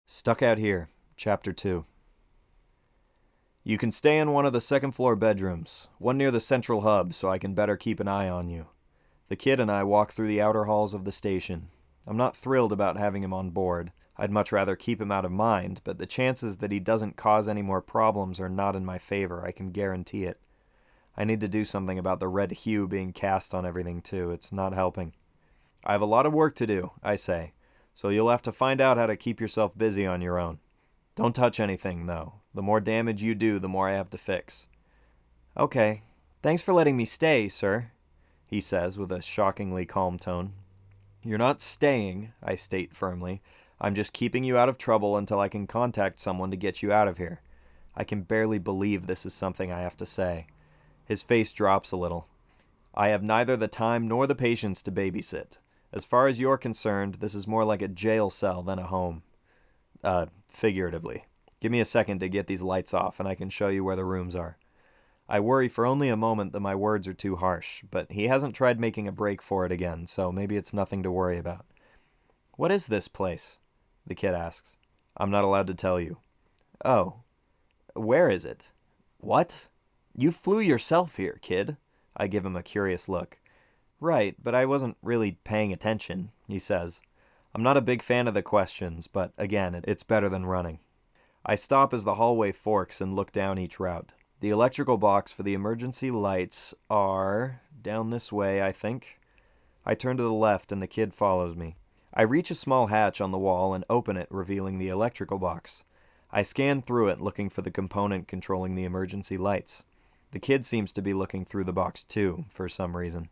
Stuck Out Here, Chapter 2. You can stay in one of the second-floor bedrooms, one near the central hub, so I can better keep an eye on you. The kid and I walk through the outer halls of the station. I'm not thrilled about having him on board. I'd much rather keep him out of mind, but the chances that he doesn't cause any more problems are not in my favor, I can guarantee it. I need to do something about the red hue being cast on everything, too. It's not helping. I have a lot of work to do, I say, so you'll have to find out how to keep yourself busy on your own. Don't touch anything, though. The more damage you do, the more I have to fix. Okay. Thanks for letting me stay, sir, he says with a shockingly calm tone. You're not staying, I state firmly. I'm just keeping you out of trouble until I can contact someone to get you out of here. I can barely believe this is something I have to say. His face drops a little. I have neither the time nor the patience to babysit. As far as you're concerned, this is more like a jail cell than a home. Figuratively. Give me a second to get these lights off, and I can show you where the rooms are. I worry for only a moment that my words are too harsh, but he hasn't tried making a break for it again, so maybe it's nothing to worry about. What is this place? The kid asks. I'm not allowed to tell you. Oh. Where is it? What? You flew yourself here, kid. I give him a curious look. Right, but I wasn't really paying attention, he says. I'm not a big fan of the questions, but again, it's better than running. I stop as the hallway forks and look down each route. The electrical box for the emergency lights are down this way, I think. I turn to the left and the kid follows me. I reach a small hatch on the wall and open it, revealing the electrical box. I scan through it, looking for the component controlling the emergency lights. The kid seems to be looking through the box too, for some reason.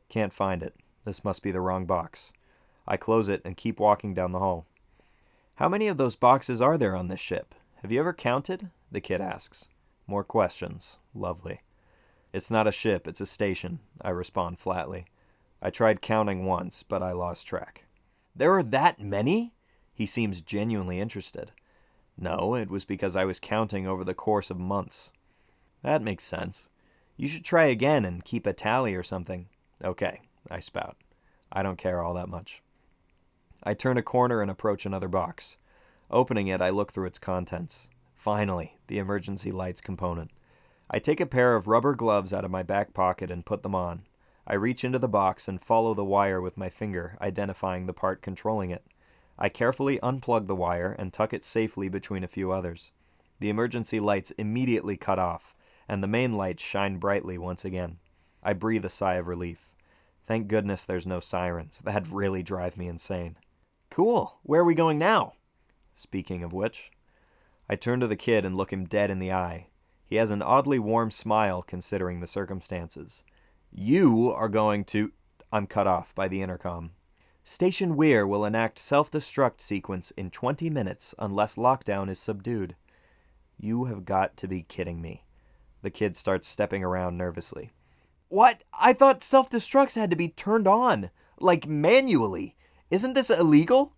Can't find it. This must be the wrong box. I close it and keep walking down the hall. How many of those boxes are there on this ship? Have you ever counted? The kid asks. More questions. Lovely. It's not a ship, it's a station, I respond flatly. I tried counting once, but I lost track. There are that many? He seems genuinely interested. No, it was because I was counting over the course of months. That makes sense. You should try again and keep a tally or something. Okay, I spout. I don't care all that much. I turn a corner and approach another box. Opening it, I look through its contents. Finally, the emergency lights component. I take a pair of rubber gloves out of my back pocket and put them on. I reach into the box and follow the wire with my finger, identifying the part controlling it. I carefully unplug the wire and tuck it safely between a few others. The emergency lights immediately cut off, and the main lights shine brightly once again. I breathe a sigh of relief. Thank goodness there's no sirens. That'd really drive me insane. Cool. Where are we going now? Speaking of which, I turn to the kid and look him dead in the eye. He has an oddly warm smile considering the circumstances. You are going to... I'm cut off by the intercom. Station Weir will enact self-destruct sequence in 20 minutes unless lockdown is subdued. You have got to be kidding me. The kid starts stepping around nervously. What? I thought self-destructs had to be turned on, like manually. Isn't this illegal?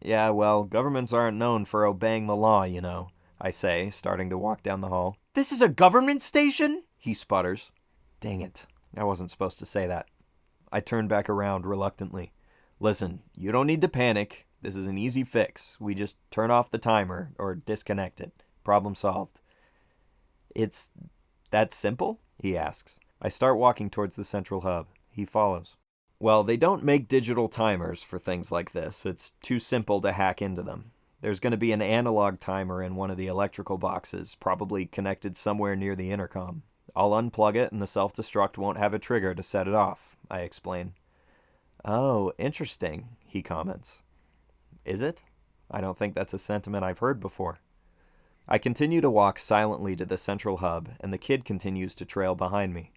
Yeah, well, governments aren't known for obeying the law, you know, I say, starting to walk down the hall. This is a government station? He sputters. Dang it. I wasn't supposed to say that. I turn back around reluctantly. Listen, you don't need to panic. This is an easy fix. We just turn off the timer or disconnect it. Problem solved. It's that simple? He asks. I start walking towards the central hub. He follows. Well, they don't make digital timers for things like this. It's too simple to hack into them. There's going to be an analog timer in one of the electrical boxes, probably connected somewhere near the intercom. I'll unplug it and the self-destruct won't have a trigger to set it off, I explain. Oh, interesting, he comments. Is it? I don't think that's a sentiment I've heard before. I continue to walk silently to the central hub, and the kid continues to trail behind me.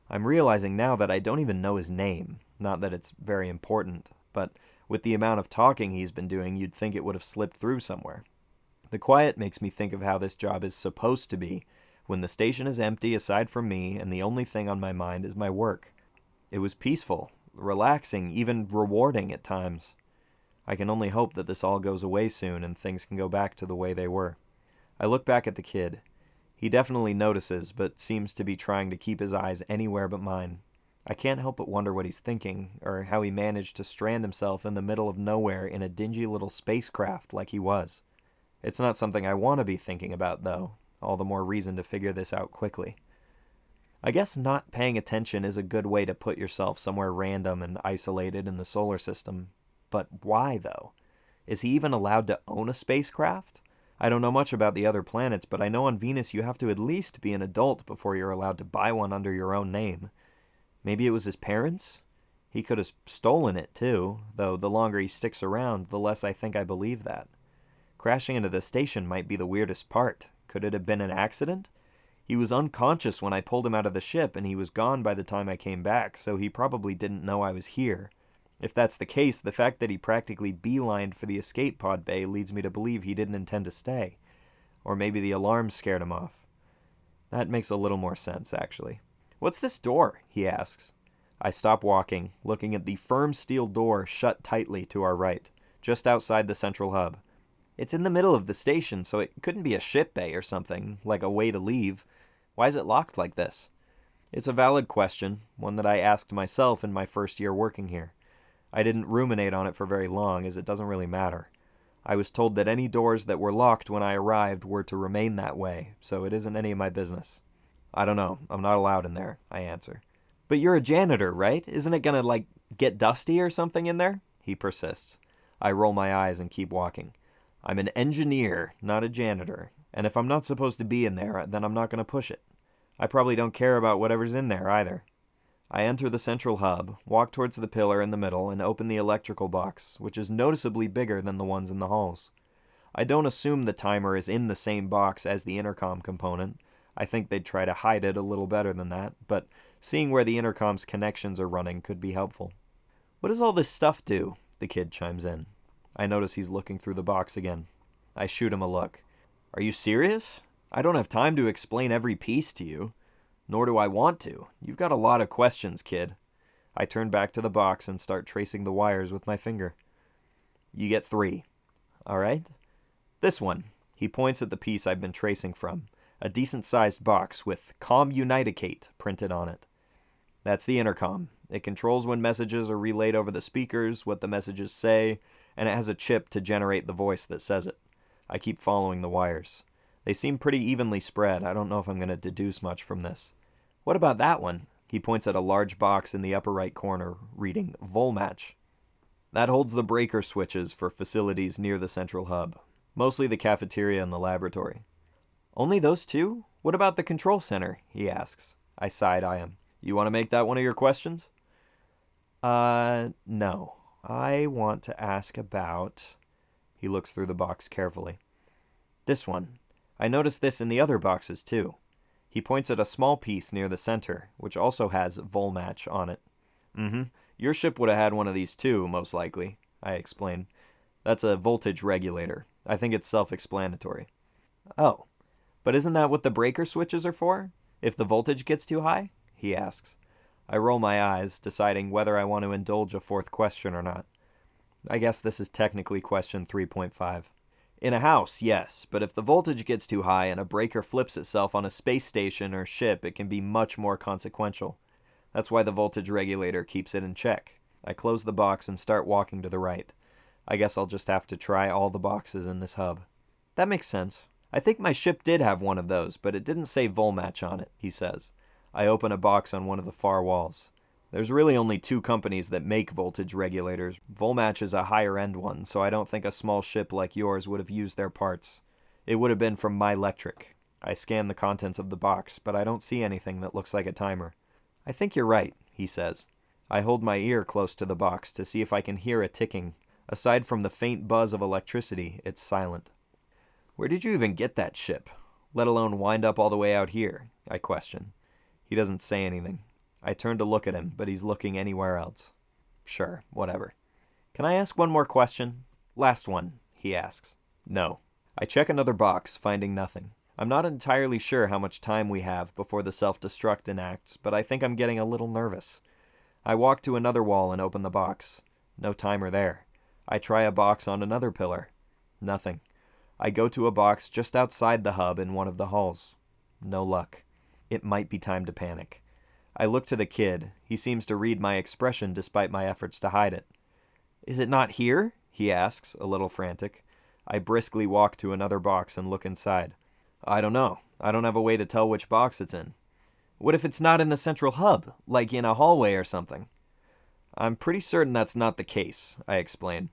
I'm realizing now that I don't even know his name. Not that it's very important, but with the amount of talking he's been doing, you'd think it would have slipped through somewhere. The quiet makes me think of how this job is supposed to be, when the station is empty aside from me and the only thing on my mind is my work. It was peaceful, relaxing, even rewarding at times. I can only hope that this all goes away soon and things can go back to the way they were. I look back at the kid. He definitely notices, but seems to be trying to keep his eyes anywhere but mine. I can't help but wonder what he's thinking, or how he managed to strand himself in the middle of nowhere in a dingy little spacecraft like he was. It's not something I want to be thinking about, though. All the more reason to figure this out quickly. I guess not paying attention is a good way to put yourself somewhere random and isolated in the solar system. But why, though? Is he even allowed to own a spacecraft? I don't know much about the other planets, but I know on Venus you have to at least be an adult before you're allowed to buy one under your own name. Maybe it was his parents? He could have stolen it, too, though the longer he sticks around, the less I think I believe that. Crashing into the station might be the weirdest part. Could it have been an accident? He was unconscious when I pulled him out of the ship, and he was gone by the time I came back, so he probably didn't know I was here. If that's the case, the fact that he practically beelined for the escape pod bay leads me to believe he didn't intend to stay. Or maybe the alarm scared him off. That makes a little more sense, actually. "What's this door?" he asks. I stop walking, looking at the firm steel door shut tightly to our right, just outside the central hub. It's in the middle of the station, so it couldn't be a ship bay or something, like a way to leave. Why is it locked like this? It's a valid question, one that I asked myself in my first year working here. I didn't ruminate on it for very long, as it doesn't really matter. I was told that any doors that were locked when I arrived were to remain that way, so it isn't any of my business. "I don't know. I'm not allowed in there," I answer. "But you're a janitor, right? Isn't it gonna, get dusty or something in there?" He persists. I roll my eyes and keep walking. I'm an engineer, not a janitor, and if I'm not supposed to be in there, then I'm not going to push it. I probably don't care about whatever's in there either. I enter the central hub, walk towards the pillar in the middle, and open the electrical box, which is noticeably bigger than the ones in the halls. I don't assume the timer is in the same box as the intercom component. I think they'd try to hide it a little better than that, but seeing where the intercom's connections are running could be helpful. "What does all this stuff do?" the kid chimes in. I notice he's looking through the box again. I shoot him a look. "Are you serious? I don't have time to explain every piece to you. Nor do I want to. You've got a lot of questions, kid." I turn back to the box and start tracing the wires with my finger. "You get 3. All right? This one." He points at the piece I've been tracing from. A decent-sized box with "Communicate" printed on it. That's the intercom. It controls when messages are relayed over the speakers, what the messages say, and it has a chip to generate the voice that says it. I keep following the wires. They seem pretty evenly spread. I don't know if I'm going to deduce much from this. "What about that one?" He points at a large box in the upper right corner, reading "Volmatch." That holds the breaker switches for facilities near the central hub. Mostly the cafeteria and the laboratory. "Only those two? What about the control center?" he asks. I side-eye him. "You want to make that one of your questions?" No. I want to ask about..." He looks through the box carefully. "This one. I noticed this in the other boxes, too." He points at a small piece near the center, which also has Volmatch on it. Your ship would have had one of these too, most likely," I explain. "That's a voltage regulator. I think it's self-explanatory." "Oh, but isn't that what the breaker switches are for? If the voltage gets too high?" he asks. I roll my eyes, deciding whether I want to indulge a fourth question or not. I guess this is technically question 3.5. "In a house, yes, but if the voltage gets too high and a breaker flips itself on a space station or ship, it can be much more consequential. That's why the voltage regulator keeps it in check." I close the box and start walking to the right. I guess I'll just have to try all the boxes in this hub. "That makes sense. I think my ship did have one of those, but it didn't say Volmatch on it," he says. I open a box on one of the far walls. There's really only 2 companies that make voltage regulators. Volmatch is a higher-end one, so I don't think a small ship like yours would have used their parts. It would have been from Myelectric. I scan the contents of the box, but I don't see anything that looks like a timer. "I think you're right," he says. I hold my ear close to the box to see if I can hear a ticking. Aside from the faint buzz of electricity, it's silent. "Where did you even get that ship? Let alone wind up all the way out here?" I question. He doesn't say anything. I turn to look at him, but he's looking anywhere else. Sure, whatever. "Can I ask one more question?" "Last one," he asks. "No." I check another box, finding nothing. I'm not entirely sure how much time we have before the self-destruct enacts, but I think I'm getting a little nervous. I walk to another wall and open the box. No timer there. I try a box on another pillar. Nothing. I go to a box just outside the hub in one of the halls. No luck. It might be time to panic. I look to the kid. He seems to read my expression despite my efforts to hide it. "Is it not here?" he asks, a little frantic. I briskly walk to another box and look inside. I don't know. I don't have a way to tell which box it's in. What if it's not in the central hub, like in a hallway or something? I'm pretty certain that's not the case, I explain.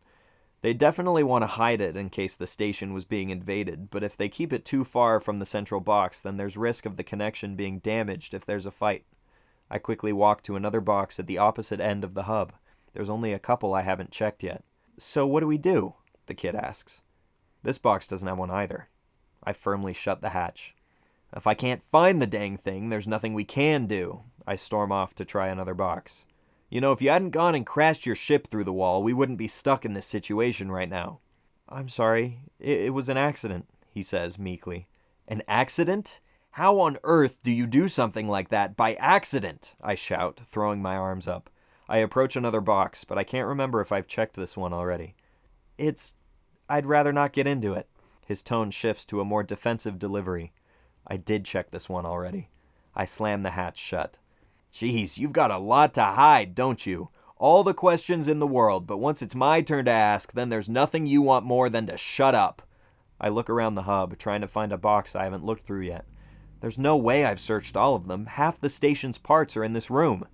They definitely want to hide it in case the station was being invaded, but if they keep it too far from the central box, then there's risk of the connection being damaged if there's a fight. I quickly walk to another box at the opposite end of the hub. There's only a couple I haven't checked yet. So what do we do? The kid asks. This box doesn't have one either. I firmly shut the hatch. If I can't find the dang thing, there's nothing we can do. I storm off to try another box. You know, if you hadn't gone and crashed your ship through the wall, we wouldn't be stuck in this situation right now. I'm sorry. It was an accident, he says meekly. An accident? How on earth do you do something like that by accident? I shout, throwing my arms up. I approach another box, but I can't remember if I've checked this one already. I'd rather not get into it. His tone shifts to a more defensive delivery. I did check this one already. I slam the hatch shut. Jeez, you've got a lot to hide, don't you? All the questions in the world, but once it's my turn to ask, then there's nothing you want more than to shut up. I look around the hub, trying to find a box I haven't looked through yet. There's no way I've searched all of them. Half the station's parts are in this room.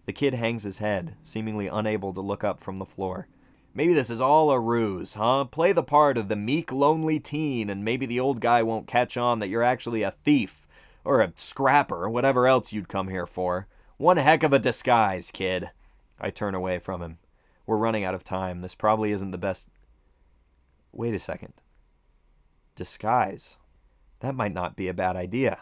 The kid hangs his head, seemingly unable to look up from the floor. Maybe this is all a ruse, huh? Play the part of the meek, lonely teen, and maybe the old guy won't catch on that you're actually a thief, or a scrapper, whatever else you'd come here for. One heck of a disguise, kid. I turn away from him. We're running out of time. This probably isn't the best... Wait a second. Disguise. That might not be a bad idea.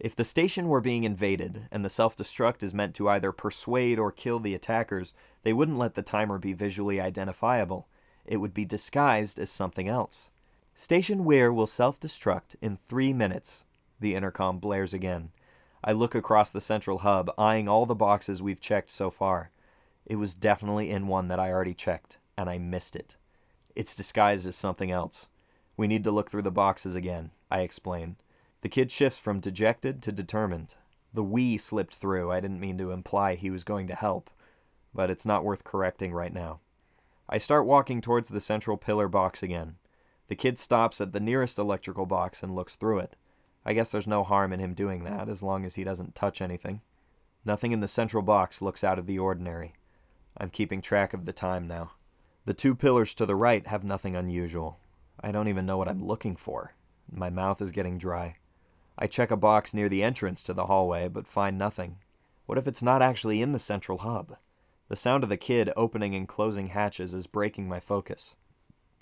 If the station were being invaded, and the self-destruct is meant to either persuade or kill the attackers, they wouldn't let the timer be visually identifiable. It would be disguised as something else. Station Weir will self-destruct in 3 minutes. The intercom blares again. I look across the central hub, eyeing all the boxes we've checked so far. It was definitely in one that I already checked, and I missed it. It's disguised as something else. We need to look through the boxes again, I explain. The kid shifts from dejected to determined. The "we" slipped through. I didn't mean to imply he was going to help, but it's not worth correcting right now. I start walking towards the central pillar box again. The kid stops at the nearest electrical box and looks through it. I guess there's no harm in him doing that, as long as he doesn't touch anything. Nothing in the central box looks out of the ordinary. I'm keeping track of the time now. The 2 pillars to the right have nothing unusual. I don't even know what I'm looking for. My mouth is getting dry. I check a box near the entrance to the hallway, but find nothing. What if it's not actually in the central hub? The sound of the kid opening and closing hatches is breaking my focus.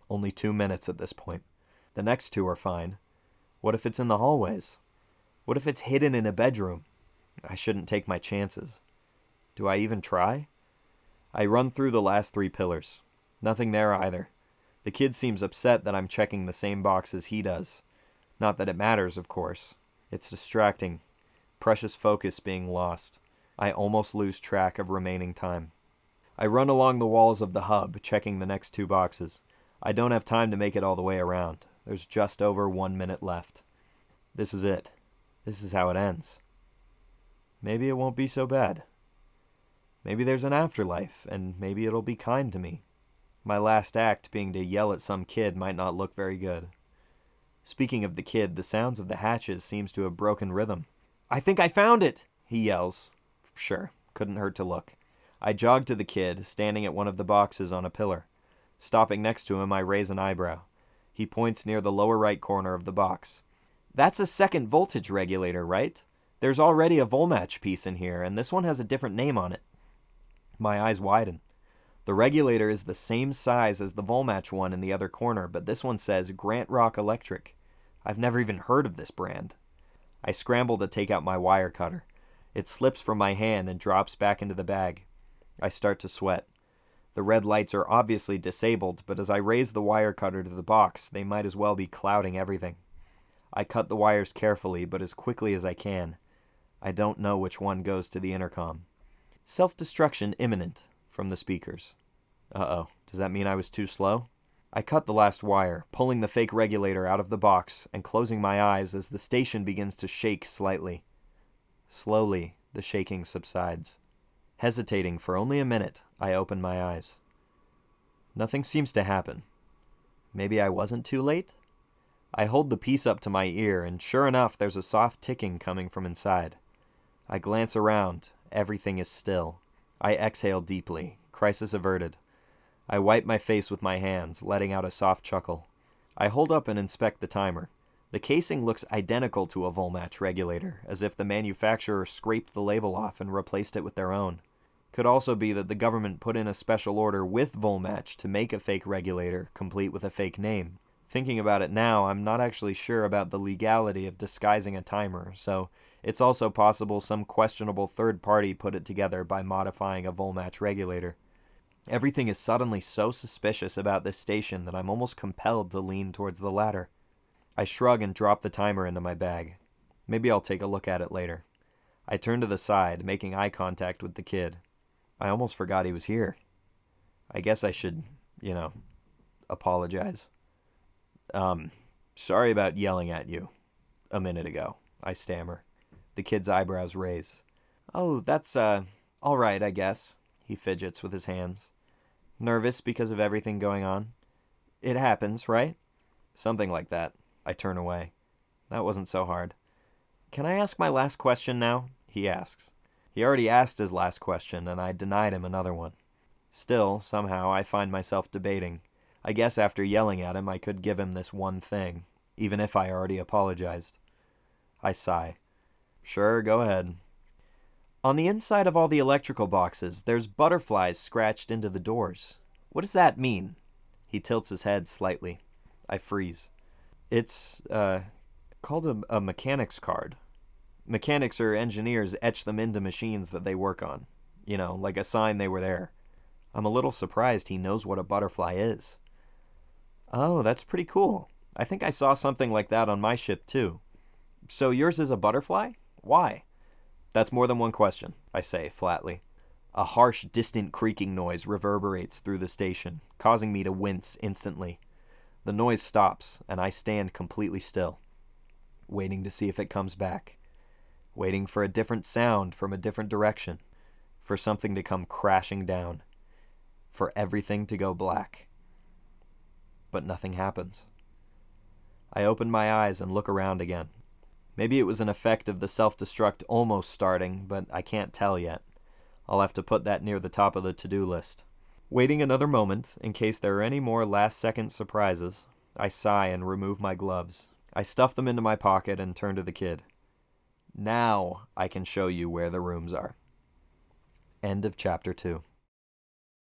Only 2 minutes at this point. The next 2 are fine. What if it's in the hallways? What if it's hidden in a bedroom? I shouldn't take my chances. Do I even try? I run through the last 3 pillars. Nothing there either. The kid seems upset that I'm checking the same boxes he does. Not that it matters, of course. It's distracting. Precious focus being lost. I almost lose track of remaining time. I run along the walls of the hub, checking the next 2 boxes. I don't have time to make it all the way around. There's just over 1 minute left. This is it. This is how it ends. Maybe it won't be so bad. Maybe there's an afterlife, and maybe it'll be kind to me. My last act being to yell at some kid might not look very good. Speaking of the kid, the sounds of the hatches seems to have broken rhythm. I think I found it, he yells. Sure, couldn't hurt to look. I jog to the kid, standing at one of the boxes on a pillar. Stopping next to him, I raise an eyebrow. He points near the lower right corner of the box. That's a second voltage regulator, right? There's already a Volmatch piece in here, and this one has a different name on it. My eyes widen. The regulator is the same size as the Volmatch one in the other corner, but this one says Grant Rock Electric. I've never even heard of this brand. I scramble to take out my wire cutter. It slips from my hand and drops back into the bag. I start to sweat. The red lights are obviously disabled, but as I raise the wire cutter to the box, they might as well be clouding everything. I cut the wires carefully, but as quickly as I can. I don't know which one goes to the intercom. Self-destruction imminent, from the speakers. Uh-oh, does that mean I was too slow? I cut the last wire, pulling the fake regulator out of the box and closing my eyes as the station begins to shake slightly. Slowly, the shaking subsides. Hesitating for only a minute, I open my eyes. Nothing seems to happen. Maybe I wasn't too late? I hold the piece up to my ear, and sure enough, there's a soft ticking coming from inside. I glance around. Everything is still. I exhale deeply. Crisis averted. I wipe my face with my hands, letting out a soft chuckle. I hold up and inspect the timer. The casing looks identical to a Volmatch regulator, as if the manufacturer scraped the label off and replaced it with their own. Could also be that the government put in a special order with Volmatch to make a fake regulator, complete with a fake name. Thinking about it now, I'm not actually sure about the legality of disguising a timer, so it's also possible some questionable third party put it together by modifying a Volmatch regulator. Everything is suddenly so suspicious about this station that I'm almost compelled to lean towards the latter. I shrug and drop the timer into my bag. Maybe I'll take a look at it later. I turn to the side, making eye contact with the kid. I almost forgot he was here. I guess I should, apologize. Sorry about yelling at you a minute ago, I stammer. The kid's eyebrows raise. Oh, that's, all right, I guess. He fidgets with his hands. Nervous because of everything going on? It happens, right? Something like that. I turn away. That wasn't so hard. Can I ask my last question now? He asks. He already asked his last question, and I denied him another one. Still, somehow, I find myself debating. I guess after yelling at him, I could give him this one thing, even if I already apologized. I sigh. Sure, go ahead. On the inside of all the electrical boxes, there's butterflies scratched into the doors. What does that mean? He tilts his head slightly. I freeze. It's, called a mechanic's card. Mechanics or engineers etch them into machines that they work on. Like a sign they were there. I'm a little surprised he knows what a butterfly is. Oh, that's pretty cool. I think I saw something like that on my ship, too. So yours is a butterfly? Why? That's more than one question, I say flatly. A harsh, distant creaking noise reverberates through the station, causing me to wince instantly. The noise stops, and I stand completely still, waiting to see if it comes back. Waiting for a different sound from a different direction, for something to come crashing down, for everything to go black. But nothing happens. I open my eyes and look around again. Maybe it was an effect of the self-destruct almost starting, but I can't tell yet. I'll have to put that near the top of the to-do list. Waiting another moment, in case there are any more last-second surprises, I sigh and remove my gloves. I stuff them into my pocket and turn to the kid. Now I can show you where the rooms are. End of chapter 2.